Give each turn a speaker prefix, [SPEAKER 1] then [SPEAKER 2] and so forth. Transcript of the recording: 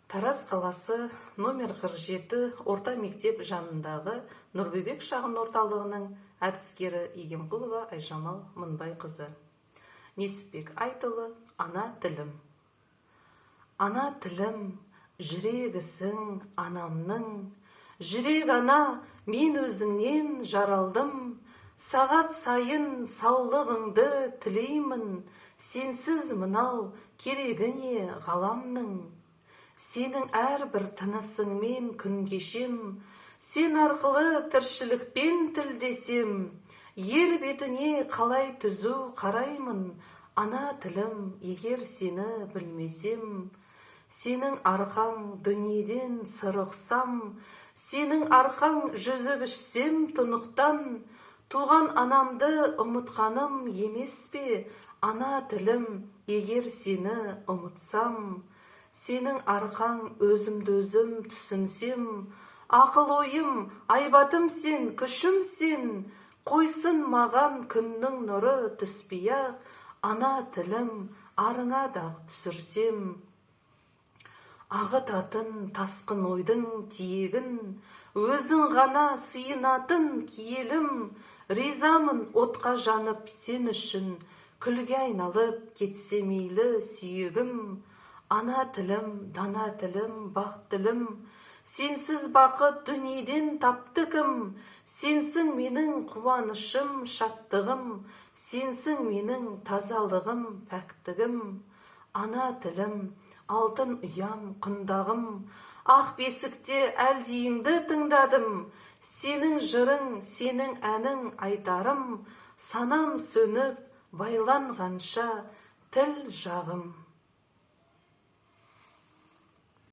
[SPEAKER 1] Тараз қаласы номер 47 орта мектеп жанындағы Нұрбебек шағын орталығының әдіскері Игемқұлова Айжамал Мыңбайқызы. Несіпбек Айтұлы, ана тілім. Ана тілім, жүрегісің анамның, жүрек ана, мен өзіңнен жаралдым, сағат сайын саулығыңды тілеймін, сенсіз мынау керегіне ғаламның. Сенің әрбір тынысыңмен күн кешем, сен арқылы тіршілікпен тілдесем, ел бетіне қалай түзу қараймын, ана тілім, егер сені білмесем. Сенің арқаң дүниеден сыр ұқсам, сенің арқаң жүзіп ішсем тұнықтан, туған анамды ұмытқаным емес пе, ана тілім, егер сені ұмытсам. Сенің арқаң өзімді өзім түсінсем, ақыл ойым, айбатым сен, күшім сен, қойсын маған күннің нұры түспей-ақ, ана тілім, арыңа дақ түсірсем. Ағытатын тасқын ойдың тиегін, өзің ғана сыйынатын киелім, ризамын отқа жанып сен үшін, күлге айналып кетсе мейлі сүйегім. Ана тілім, дана тілім, бақ тілім, сенсіз бақыт дүниеден тапты кім? Сенсің менің қуанышым, шаттығым, сенсің менің тазалығым, пәктігім. Ана тілім, алтын ұям, құндағым, ақ бесікте әлдиіңді тыңдадым, сенің жырың, сенің әнің айтарым, санам сөніп, байланғанша тіл жағым.